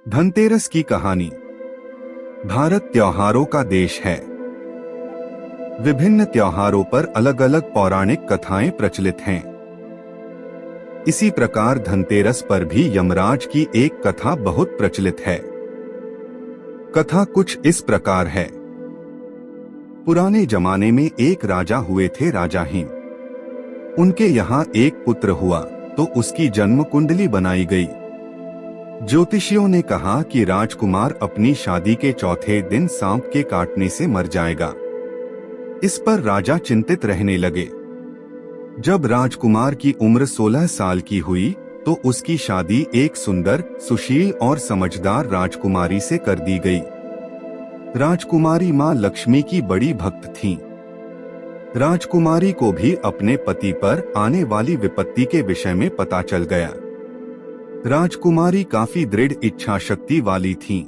धनतेरस की कहानी। भारत त्योहारों का देश है। विभिन्न त्योहारों पर अलग अलग पौराणिक कथाएं प्रचलित हैं। इसी प्रकार धनतेरस पर भी यमराज की एक कथा बहुत प्रचलित है। कथा कुछ इस प्रकार है। पुराने जमाने में एक राजा हुए थे, राजा हिम। उनके यहाँ एक पुत्र हुआ तो उसकी जन्म कुंडली बनाई गई। ज्योतिषियों ने कहा कि राजकुमार अपनी शादी के चौथे दिन सांप के काटने से मर जाएगा। इस पर राजा चिंतित रहने लगे। जब राजकुमार की उम्र 16 साल की हुई तो उसकी शादी एक सुंदर, सुशील और समझदार राजकुमारी से कर दी गई। राजकुमारी मां लक्ष्मी की बड़ी भक्त थीं। राजकुमारी को भी अपने पति पर आने वाली विपत्ति के विषय में पता चल गया। राजकुमारी काफी दृढ़ इच्छा शक्ति वाली थी।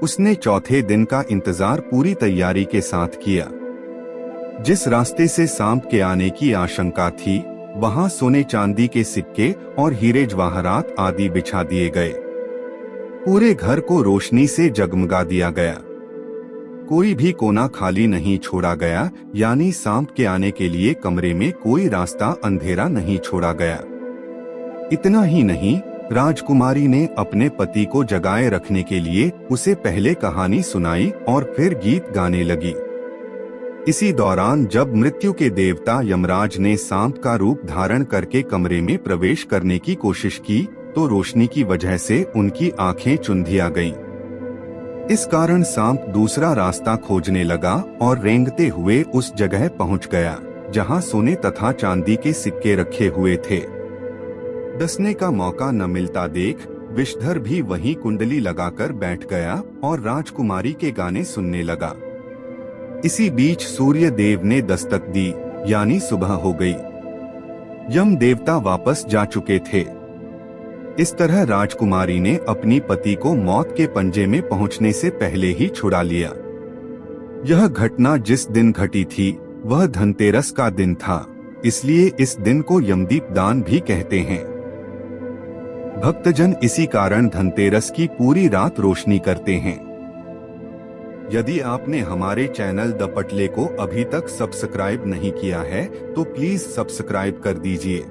उसने चौथे दिन का इंतजार पूरी तैयारी के साथ किया। जिस रास्ते से सांप के आने की आशंका थी, वहां सोने चांदी के सिक्के और हीरे जवाहरात आदि बिछा दिए गए। पूरे घर को रोशनी से जगमगा दिया गया। कोई भी कोना खाली नहीं छोड़ा गया, यानी सांप के आने के लिए कमरे में कोई रास्ता अंधेरा नहीं छोड़ा गया। इतना ही नहीं, राजकुमारी ने अपने पति को जगाए रखने के लिए उसे पहले कहानी सुनाई और फिर गीत गाने लगी। इसी दौरान जब मृत्यु के देवता यमराज ने सांप का रूप धारण करके कमरे में प्रवेश करने की कोशिश की तो रोशनी की वजह से उनकी आंखें चुंधिया गईं। इस कारण सांप दूसरा रास्ता खोजने लगा और रेंगते हुए उस जगह पहुंच गया जहां सोने तथा चांदी के सिक्के रखे हुए थे। डसने का मौका न मिलता देख विषधर भी वहीं कुंडली लगाकर बैठ गया और राजकुमारी के गाने सुनने लगा। इसी बीच सूर्य देव ने दस्तक दी, यानी सुबह हो गई। यम देवता वापस जा चुके थे। इस तरह राजकुमारी ने अपनी पति को मौत के पंजे में पहुंचने से पहले ही छुड़ा लिया। यह घटना जिस दिन घटी थी वह धनतेरस का दिन था, इसलिए इस दिन को यमदीप दान भी कहते हैं। भक्तजन इसी कारण धनतेरस की पूरी रात रोशनी करते हैं। यदि आपने हमारे चैनल द पटले को अभी तक सब्सक्राइब नहीं किया है तो प्लीज सब्सक्राइब कर दीजिए।